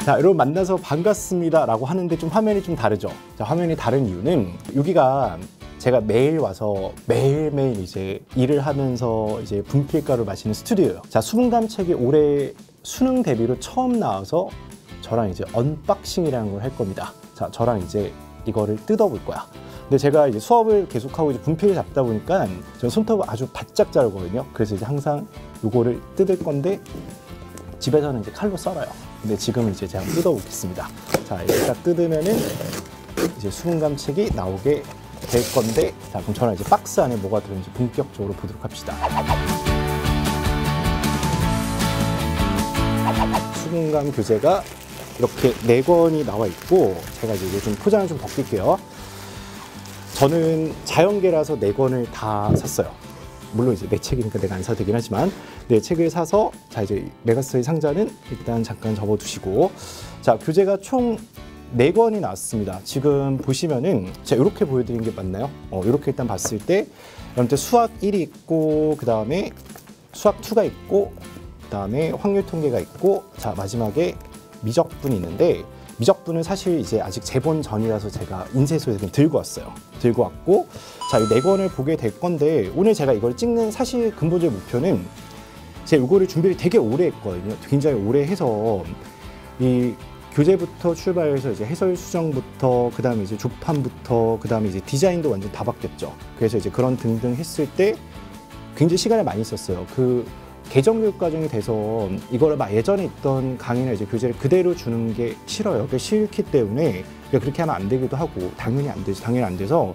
자, 여러분 만나서 반갑습니다 라고 하는데 좀 화면이 좀 다르죠. 자, 화면이 다른 이유는 여기가 제가 매일 와서 매일매일 이제 일을 하면서 이제 분필가루 마시는 스튜디오예요. 자, 수분감 책이 올해 수능 대비로 처음 나와서 저랑 이제 언박싱이라는 걸 할 겁니다. 자, 저랑 이제 이거를 뜯어볼 거야. 근데 제가 이제 수업을 계속하고 이제 분필을 잡다 보니까 저는 손톱을 아주 바짝 자르거든요. 그래서 이제 항상 이거를 뜯을 건데 집에서는 이제 칼로 썰어요. 근데 지금은 이제 제가 뜯어보겠습니다. 자, 이렇게 딱 뜯으면은 이제 수분감책이 나오게 될 건데, 자, 그럼 저는 이제 박스 안에 뭐가 들어있는지 본격적으로 보도록 합시다. 수분감 교재가 이렇게 4권이 나와 있고, 제가 이제 좀 포장을 좀 벗길게요. 저는 자연계라서 4권을 다 샀어요. 물론 이제 내 책이니까 내가 안 사도 되긴 하지만, 내 책을 사서, 자, 이제 메가스터디 상자는 일단 잠깐 접어두시고, 자, 교재가 총 4권이 나왔습니다. 지금 보시면은 제가 이렇게 보여드린 게 맞나요? 이렇게 일단 봤을 때 여러분들 수학 1이 있고, 그 다음에 수학 2가 있고, 그 다음에 확률 통계가 있고, 자, 마지막에 미적분이 있는데, 미적분은 사실 이제 아직 재본 전이라서 제가 인쇄소에서 그냥 들고 왔어요. 들고 왔고, 자, 이 4권을 보게 될 건데, 오늘 제가 이걸 찍는 사실 근본적인 목표는 제가 이거를 준비를 되게 오래 했거든요. 굉장히 오래 해서 이 교재부터 출발해서 이제 해설 수정부터, 그 다음에 이제 조판부터, 그 다음에 이제 디자인도 완전 다 바뀌었죠. 그래서 이제 그런 등등 했을 때 굉장히 시간을 많이 썼어요. 그 개정교육 과정이 돼서 이거를 막 예전에 있던 강의나 이제 교재를 그대로 주는 게 싫어요. 그게 싫기 때문에 그렇게 하면 안 되기도 하고, 당연히 안 되지. 당연히 안 돼서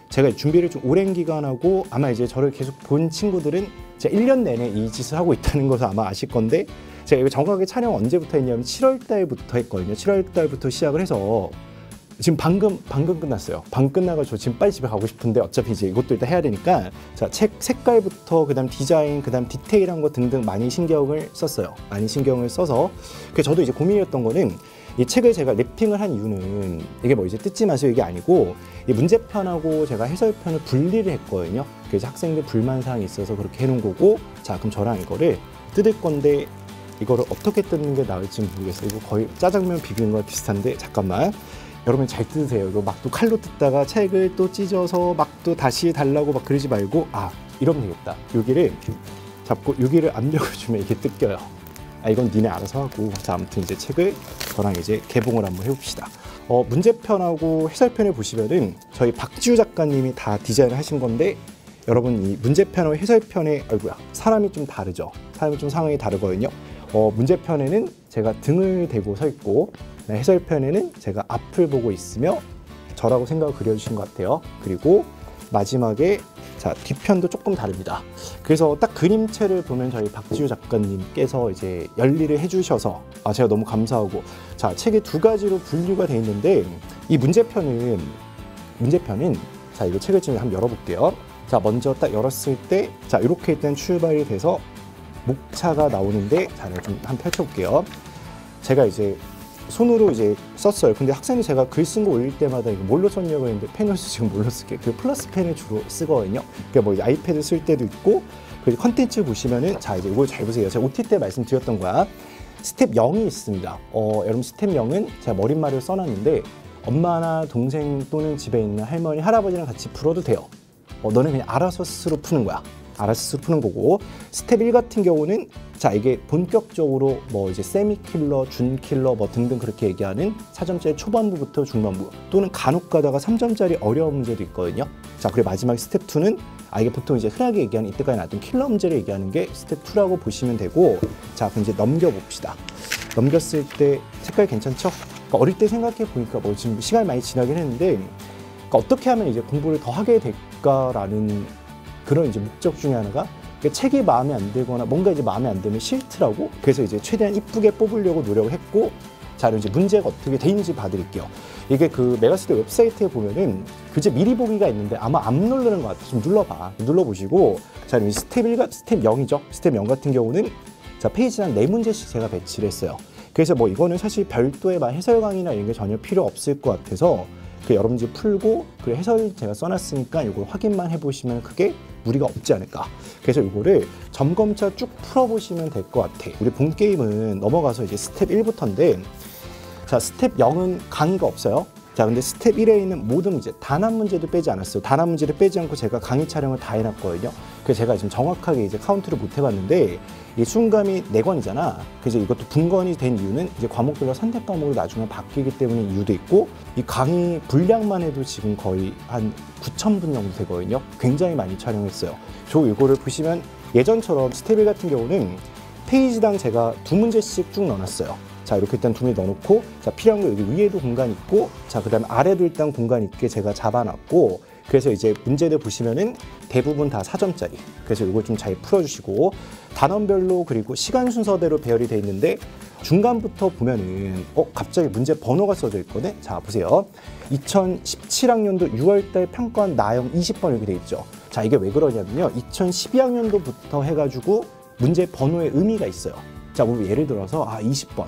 제가 준비를 좀 오랜 기간 하고, 아마 이제 저를 계속 본 친구들은 제가 1년 내내 이 짓을 하고 있다는 것을 아마 아실 건데, 제가 이거 정확하게 촬영 언제부터 했냐면 7월 달부터 했거든요. 7월 달부터 시작을 해서 지금 방금 끝났어요. 방금 끝나가지고 지금 빨리 집에 가고 싶은데 어차피 이제 이것도 일단 해야 되니까, 자, 책 색깔부터 그다음 디자인, 그다음 디테일한 거 등등 많이 신경을 썼어요. 많이 신경을 써서. 그래서 저도 이제 고민이었던 거는, 이 책을 제가 랩핑을 한 이유는 이게 뭐 이제 뜯지 마세요 이게 아니고, 이 문제편하고 제가 해설편을 분리를 했거든요. 그래서 학생들 불만사항이 있어서 그렇게 해놓은 거고, 자, 그럼 저랑 이거를 뜯을 건데 이거를 어떻게 뜯는 게 나을지 모르겠어요. 이거 거의 짜장면 비비는 거랑 비슷한데, 잠깐만. 여러분 잘 뜯으세요. 이거 막 또 칼로 뜯다가 책을 또 찢어서 막 또 다시 달라고 막 그러지 말고, 아, 이러면 되겠다. 여기를 잡고 여기를 압력을 주면 이게 뜯겨요. 아, 이건 니네 알아서 하고. 자, 아무튼 이제 책을 저랑 이제 개봉을 한번 해봅시다. 문제편하고 해설편을 보시면은 저희 박지우 작가님이 다 디자인을 하신 건데, 여러분 이 문제편하고 해설편의, 아이고야, 사람이 좀 다르죠. 사람이 좀 상황이 다르거든요. 문제편에는 제가 등을 대고 서 있고, 해설편에는 제가 앞을 보고 있으며 저라고 생각을 그려주신 것 같아요. 그리고 마지막에, 자, 뒤편도 조금 다릅니다. 그래서 딱 그림체를 보면 저희 박지우 작가님께서 이제 열일을 해주셔서, 아, 제가 너무 감사하고, 자, 책이 2가지로 분류가 되어 있는데, 이 문제편은, 자, 이거 책을 지금 한번 열어볼게요. 자, 먼저 딱 열었을 때, 자, 이렇게 일단 출발이 돼서 목차가 나오는데, 자, 좀 한번 펼쳐볼게요. 제가 이제 손으로 이제 썼어요. 근데 학생이 제가 글 쓴 거 올릴 때마다 이거 뭘로 썼냐고 했는데, 펜으로 지금 뭘로 쓸게. 그 플러스 펜을 주로 쓰거든요. 그러니까 뭐 아이패드 쓸 때도 있고, 그리고 컨텐츠 보시면은, 자, 이제 이걸 잘 보세요. 제가 OT 때 말씀드렸던 거야. 스텝 0이 있습니다. 여러분 스텝 0은 제가 머릿말을 써놨는데, 엄마나 동생 또는 집에 있는 할머니, 할아버지랑 같이 풀어도 돼요. 너는 그냥 알아서 스스로 푸는 거야. 알아서 스스로 푸는 거고, 스텝 1 같은 경우는, 자, 이게 본격적으로 뭐 이제 세미킬러, 준킬러 뭐 등등 그렇게 얘기하는 4점짜리 초반부부터 중반부, 또는 간혹 가다가 3점짜리 어려운 문제도 있거든요. 자, 그리고 마지막 스텝 2는, 아, 이게 보통 이제 흔하게 얘기하는, 이때까지 나왔던 킬러 문제를 얘기하는 게 스텝 2라고 보시면 되고, 자, 그럼 이제 넘겨봅시다. 넘겼을 때 색깔 괜찮죠? 그러니까 어릴 때 생각해 보니까 뭐 지금 시간이 많이 지나긴 했는데, 그러니까 어떻게 하면 이제 공부를 더 하게 될까라는 그런 이제 목적 중에 하나가, 책이 마음에 안 들거나 뭔가 이제 마음에 안 들면 싫더라고. 그래서 이제 최대한 이쁘게 뽑으려고 노력을 했고, 자, 그럼 이제 문제가 어떻게 돼 있는지 봐드릴게요. 이게 그 메가스터디 웹사이트에 보면은 글자 미리 보기가 있는데 아마 안 누르는 것 같아요. 좀 눌러봐. 눌러보시고, 자, 그럼 스텝 1과 스텝 0이죠. 스텝 0 같은 경우는, 자, 페이지당 4문제씩 제가 배치를 했어요. 그래서 뭐 이거는 사실 별도의 막 해설 강의나 이런 게 전혀 필요 없을 것 같아서, 그 여러분들이 풀고, 그리고 해설 제가 써놨으니까 이걸 확인만 해보시면 크게 무리가 없지 않을까. 그래서 이거를 점검차 쭉 풀어보시면 될 것 같아. 우리 본 게임은 넘어가서 이제 스텝 1부터인데, 자, 스텝 0은 강의가 없어요. 자, 근데 스텝 1에 있는 모든 문제, 단 한 문제도 빼지 않았어요. 단 한 문제를 빼지 않고 제가 강의 촬영을 다 해놨거든요. 그래서 제가 지금 정확하게 이제 카운트를 못 해봤는데, 이 수능감이 4권이잖아. 그래서 이것도 분권이 된 이유는 이제 과목별로 선택 과목으로 나중에 바뀌기 때문에 이유도 있고, 이 강의 분량만 해도 지금 거의 한 9,000분 정도 되거든요. 굉장히 많이 촬영했어요. 저 이거를 보시면 예전처럼 스텝 1 같은 경우는 페이지당 제가 2문제씩 쭉 넣어놨어요. 자, 이렇게 일단 2개 넣어놓고, 자, 필요한 거 여기 위에도 공간 있고, 자, 그 다음에 아래도 일단 공간 있게 제가 잡아놨고, 그래서 이제 문제들 보시면은 대부분 다 4점짜리. 그래서 이걸 좀 잘 풀어주시고, 단원별로 그리고 시간 순서대로 배열이 돼 있는데, 중간부터 보면은, 갑자기 문제 번호가 써져 있거든? 자, 보세요. 2017학년도 6월달 평가원 나형 20번 이렇게 돼 있죠. 자, 이게 왜 그러냐면요. 2012학년도부터 해가지고 문제 번호의 의미가 있어요. 자, 우리 예를 들어서 20번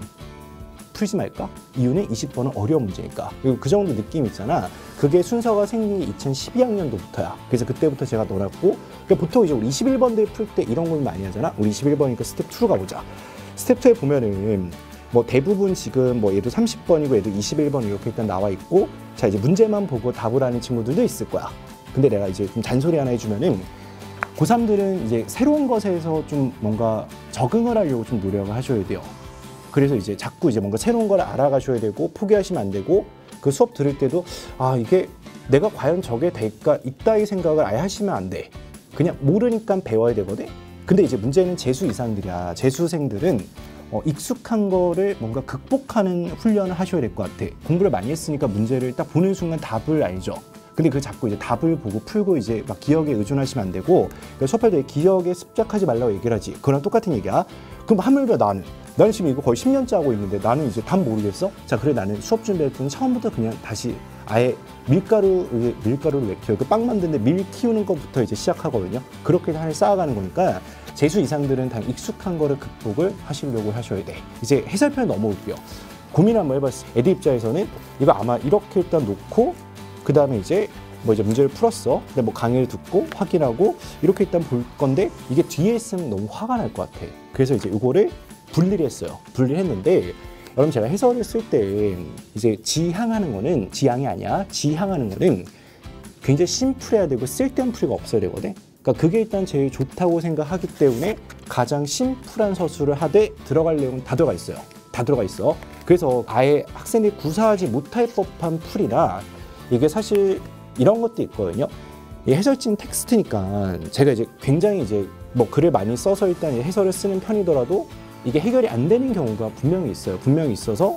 풀지 말까? 이유는 20번은 어려운 문제니까. 그리고 그 정도 느낌 있잖아. 그게 순서가 생긴 게 2012학년도부터야. 그래서 그때부터 제가 놀았고, 그러니까 보통 이제 우리 21번들 풀 때 이런 걸 많이 하잖아. 우리 21번이니까 스텝 2로 가보자. 스텝 2에 보면은 뭐 대부분 지금 뭐 얘도 30번이고 얘도 21번 이렇게 일단 나와 있고, 자, 이제 문제만 보고 답을 하는 친구들도 있을 거야. 근데 내가 이제 좀 잔소리 하나 해주면은, 고3들은 이제 새로운 것에서 좀 뭔가 적응을 하려고 좀 노력을 하셔야 돼요. 그래서 이제 자꾸 이제 뭔가 새로운 걸 알아가셔야 되고, 포기하시면 안 되고, 그 수업 들을 때도 이게 내가 과연 저게 될까 이따위 생각을 아예 하시면 안 돼. 그냥 모르니까 배워야 되거든. 근데 이제 문제는 재수 이상들이야. 재수생들은 익숙한 거를 뭔가 극복하는 훈련을 하셔야 될 것 같아. 공부를 많이 했으니까 문제를 딱 보는 순간 답을 알죠. 근데 그 자꾸 이제 답을 보고 풀고 이제 막 기억에 의존하시면 안 되고, 그러니까 수업할 때 기억에 습작하지 말라고 얘기를 하지. 그거랑 똑같은 얘기야. 그럼 하물며 나는 지금 이거 거의 10년째 하고 있는데 나는 이제 답 모르겠어? 자, 그래 나는 수업 준비할 때는 처음부터 그냥 다시 아예 밀가루를 왜 키워요? 그 빵 만드는데 밀 키우는 것부터 이제 시작하거든요. 그렇게 한 쌓아가는 거니까 재수 이상들은 다 익숙한 거를 극복을 하시려고 하셔야 돼. 이제 해설편 넘어올게요. 고민 한번 해봤어요. 애들 입장에서는 이거 아마 이렇게 일단 놓고, 그 다음에 이제 문제를 풀었어. 근데 뭐 강의를 듣고 확인하고 이렇게 일단 볼 건데, 이게 뒤에 있으면 너무 화가 날 것 같아. 그래서 이제 이거를 분리를 했어요. 분리를 했는데, 여러분 제가 해설을 쓸 때 이제 지향하는 거는, 지향이 아니야. 지향하는 거는 굉장히 심플해야 되고 쓸데없는 풀이가 없어야 되거든. 그러니까 그게 일단 제일 좋다고 생각하기 때문에 가장 심플한 서술을 하되 들어갈 내용은 다 들어가 있어요. 다 들어가 있어. 그래서 아예 학생들이 구사하지 못할 법한 풀이라, 이게 사실 이런 것도 있거든요. 이 해설진 텍스트니까 제가 이제 굉장히 이제 뭐 글을 많이 써서 일단 해설을 쓰는 편이더라도 이게 해결이 안 되는 경우가 분명히 있어요. 분명히 있어서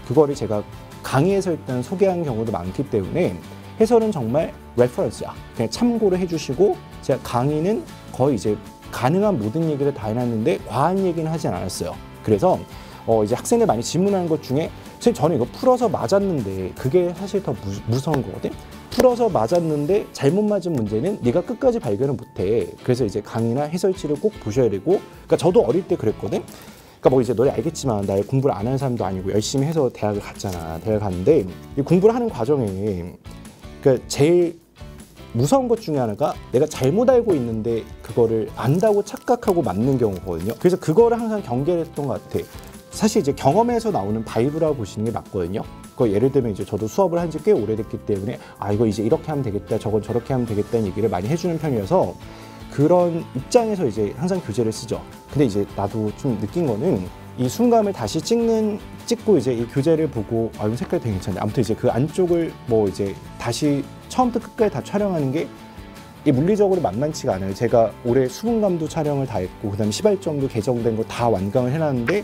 그거를 제가 강의에서 일단 소개한 경우도 많기 때문에 해설은 정말 레퍼런스야. 그냥 참고를 해주시고, 제가 강의는 거의 이제 가능한 모든 얘기를 다 해놨는데 과한 얘기는 하진 않았어요. 그래서 이제 학생들 많이 질문하는 것 중에, 선생님 저는 이거 풀어서 맞았는데, 그게 사실 더 무서운 거거든. 풀어서 맞았는데 잘못 맞은 문제는 네가 끝까지 발견을 못해. 그래서 이제 강의나 해설지를 꼭 보셔야 되고, 그러니까 저도 어릴 때 그랬거든. 그러니까 뭐 이제 너네 알겠지만 나 공부를 안 하는 사람도 아니고 열심히 해서 대학을 갔잖아. 대학을 갔는데 이 공부를 하는 과정에 그러니까 제일 무서운 것 중에 하나가 내가 잘못 알고 있는데 그거를 안다고 착각하고 맞는 경우거든요. 그래서 그거를 항상 경계를 했던 것 같아. 사실 이제 경험에서 나오는 바이브라고 보시는 게 맞거든요. 예를 들면 이제 저도 수업을 한 지 꽤 오래됐기 때문에 이거 이제 이렇게 하면 되겠다, 저건 저렇게 하면 되겠다는 얘기를 많이 해주는 편이어서 그런 입장에서 이제 항상 교재를 쓰죠. 근데 이제 나도 좀 느낀 거는, 이 순감을 다시 찍고 이제 이 교재를 보고 이거 색깔이 되게 괜찮네. 아무튼 이제 그 안쪽을 뭐 이제 다시 처음부터 끝까지 다 촬영하는 게 이 물리적으로 만만치가 않아요. 제가 올해 수분감도 촬영을 다 했고, 그다음에 시발점도 개정된 거 다 완강을 해놨는데,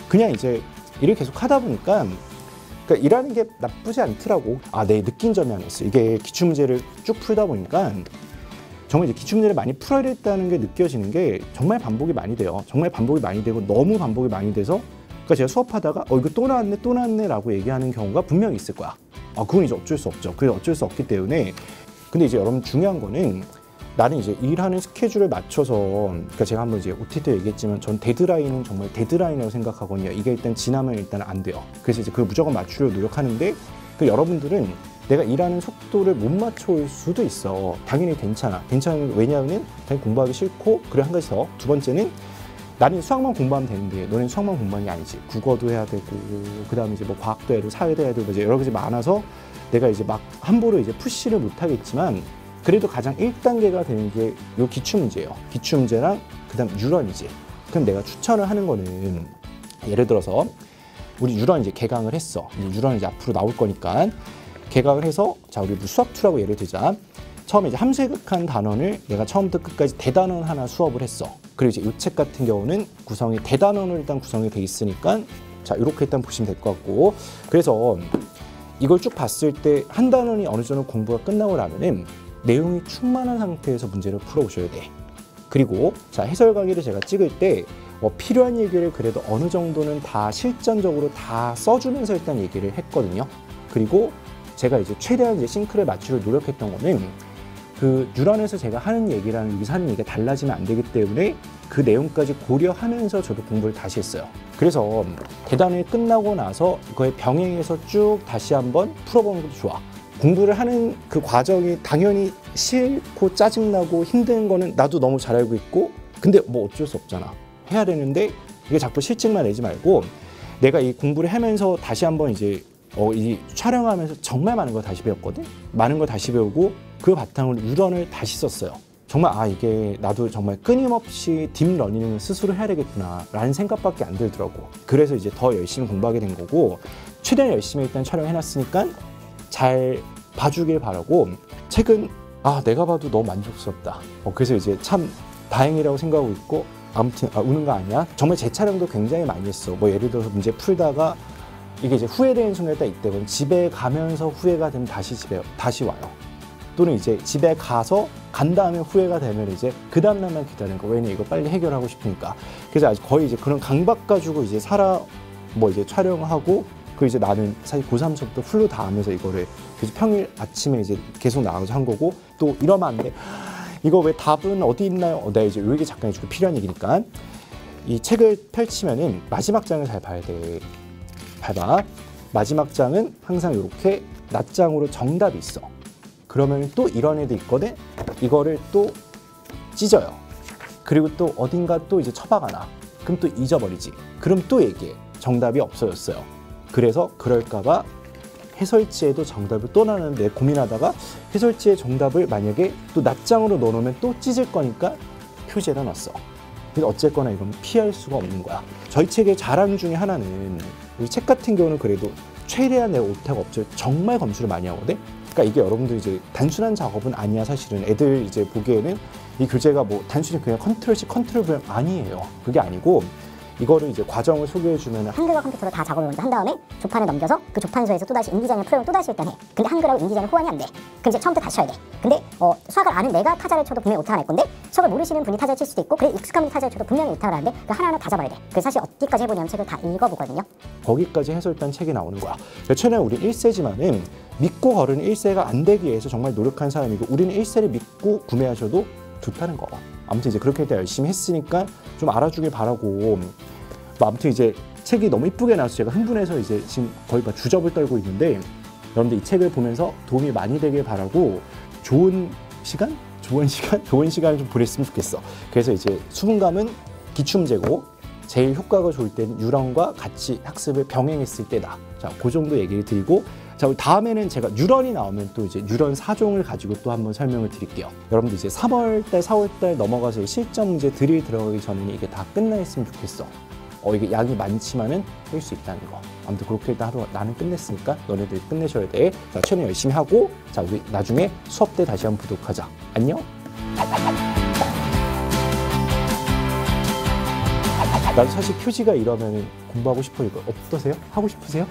그냥 이제 일을 계속 하다 보니까, 그러니까 일하는 게 나쁘지 않더라고. 내 느낀 점이 하나 있어. 이게 기출문제를 쭉 풀다 보니까 정말 이제 기출문제를 많이 풀어야 됐다는 게 느껴지는 게, 정말 반복이 많이 돼요. 정말 반복이 많이 되고 너무 반복이 많이 돼서, 그러니까 제가 수업하다가 이거 또 나왔네 라고 얘기하는 경우가 분명히 있을 거야. 그건 이제 어쩔 수 없죠. 그게 어쩔 수 없기 때문에. 근데 이제 여러분 중요한 거는, 나는 이제 일하는 스케줄에 맞춰서, 그러니까 제가 한번 이제 OT 때 얘기했지만 전 데드라인은 정말 데드라인이라고 생각하거든요. 이게 일단 지나면 일단 안 돼요. 그래서 이제 그걸 무조건 맞추려고 노력하는데, 여러분들은 내가 일하는 속도를 못 맞춰올 수도 있어. 당연히 괜찮아. 왜냐하면 당연히 공부하기 싫고, 그리고 한 가지 더. 두 번째는 나는 수학만 공부하면 되는데 너는 수학만 공부하는 게 아니지. 국어도 해야 되고 그다음에 이제 뭐 과학도 해야 되고 사회도 해야 되고 이제 여러 가지 많아서 내가 이제 막 함부로 이제 푸시를 못 하겠지만 그래도 가장 1단계가 되는 게 요 기출문제예요. 기출문제랑 그다음 유런이지. 그럼 내가 추천을 하는 거는 예를 들어서 우리 유런 이제 개강을 했어. 이제 유런 이제 앞으로 나올 거니까 개강을 해서 자 우리 수학 2라고 예를 들자. 처음에 이제 함수회극한 단원을 내가 처음부터 끝까지 대단원 하나 수업을 했어. 그리고 이제 이 책 같은 경우는 구성이 대단원으로 일단 구성이 돼 있으니까 자 이렇게 일단 보시면 될 것 같고 그래서 이걸 쭉 봤을 때 한 단원이 어느 정도 공부가 끝나고 나면은 내용이 충만한 상태에서 문제를 풀어보셔야 돼. 그리고 자 해설 강의를 제가 찍을 때 필요한 얘기를 그래도 어느 정도는 다 실전적으로 다 써주면서 일단 얘기를 했거든요. 그리고 제가 이제 최대한 이제 싱크를 맞추려 노력했던 거는 그 유런에서 제가 하는 얘기랑 여기서 하는 얘기가 달라지면 안 되기 때문에 그 내용까지 고려하면서 저도 공부를 다시 했어요. 그래서 대단원이 끝나고 나서 그거에 병행해서 쭉 다시 한번 풀어보는 것도 좋아. 공부를 하는 그 과정이 당연히 싫고 짜증나고 힘든 거는 나도 너무 잘 알고 있고 근데 뭐 어쩔 수 없잖아. 해야 되는데 이게 자꾸 실증만 내지 말고 내가 이 공부를 하면서 다시 한번 이제 이 촬영하면서 정말 많은 걸 다시 배웠거든. 많은 걸 다시 배우고 그 바탕으로 유런을 다시 썼어요. 정말 이게 나도 정말 끊임없이 딥러닝을 스스로 해야 되겠구나 라는 생각밖에 안 들더라고. 그래서 이제 더 열심히 공부하게 된 거고 최대한 열심히 일단 촬영해놨으니까 잘 봐주길 바라고 책은 내가 봐도 너무 만족스럽다. 그래서 이제 참 다행이라고 생각하고 있고 아무튼 우는 거 아니야. 정말 재촬영도 굉장히 많이 했어. 뭐 예를 들어서 문제 풀다가 이게 이제 후회되는 순간이 딱 있대요. 집에 가면서 후회가 되면 다시 와요. 또는 이제 집에 가서 간 다음에 후회가 되면 이제 그 다음날만 기다리는 거. 왜냐면 이거 빨리 해결하고 싶으니까. 그래서 아직 거의 이제 그런 강박 가지고 이제 이제 촬영하고 그리고 이제 나는 사실 고3 수업도 풀로 다 하면서 이거를 그래서 평일 아침에 이제 계속 나가서 한 거고 또 이러면 안 돼. 이거 왜 답은 어디 있나요? 내가 이제 요 얘기 잠깐 해주고 필요한 얘기니까 이 책을 펼치면은 마지막 장을 잘 봐야 돼. 봐봐. 마지막 장은 항상 이렇게 낱장으로 정답이 있어. 그러면 또 이런 애도 있거든. 이거를 또 찢어요. 그리고 또 어딘가 또 이제 처박아놔. 그럼 또 잊어버리지. 그럼 또 얘기해. 정답이 없어졌어요. 그래서 그럴까봐 해설지에도 정답을 또 나누는데 고민하다가 해설지에 정답을 만약에 또 낱장으로 넣어놓으면 또 찢을 거니까 표지에다 놨어. 근데 어쨌거나 이건 피할 수가 없는 거야. 저희 책의 자랑 중에 하나는 이 책 같은 경우는 그래도 최대한 내가 오타가 없죠. 정말 검수를 많이 하거든. 그러니까 이게 여러분들 이제 단순한 작업은 아니야. 사실은 애들 이제 보기에는 이 교재가 뭐 단순히 그냥 컨트롤 C 컨트롤 V 아니에요. 그게 아니고 이거를 이제 과정을 소개해주면 한글과 컴퓨터로 다 작업을 먼저 한 다음에 조판을 넘겨서 그 조판소에서 또다시 인기장의 프로그램을 또다시 일단 해. 근데 한글하고 인기장의 호환이 안 돼. 그럼 이제 처음부터 다시 쳐야 돼. 근데 수학을 아는 내가 타자를 쳐도 분명히 오타가 날 건데 수학을 모르시는 분이 타자를 칠 수도 있고 그래 익숙한 분이 타자를 쳐도 분명히 오타가 나는데 그 하나하나 다 잡아야 돼. 그래서 사실 어디까지 해보냐면 책을 다 읽어보거든요. 거기까지 해서 일단 책이 나오는 거야. 최근에 우리 1세지만은 믿고 거르는 1세가 안 되기 위해서 정말 노력한 사람이고 우리는 1세를 믿고 구매하셔도 좋다는 거. 아무튼 이제 그렇게 일단 열심히 했으니까 좀 알아주길 바라고 아무튼 이제 책이 너무 이쁘게 나와서 제가 흥분해서 이제 지금 거의 막 주접을 떨고 있는데 여러분들 이 책을 보면서 도움이 많이 되길 바라고 좋은 시간을 좀 보냈으면 좋겠어. 그래서 이제 수분감은 기출문제고 제일 효과가 좋을 때는 유런과 같이 학습을 병행했을 때다. 자, 그 정도 얘기를 드리고 자, 다음에는 제가 유런이 나오면 또 이제 유런 4종을 가지고 또 한번 설명을 드릴게요. 여러분들 이제 3월달, 4월달 넘어가서 실전 문제 드릴 들어가기 전에 이게 다 끝나 있으면 좋겠어. 이게 양이 많지만은 할 수 있다는 거. 아무튼 그렇게 일단 하루 나는 끝냈으니까 너네들 끝내셔야 돼. 자, 최대한 열심히 하고 자, 우리 나중에 수업 때 다시 한번 구독하자. 안녕. 나도 사실 표지가 이러면 공부하고 싶어. 이거 어떠세요? 하고 싶으세요?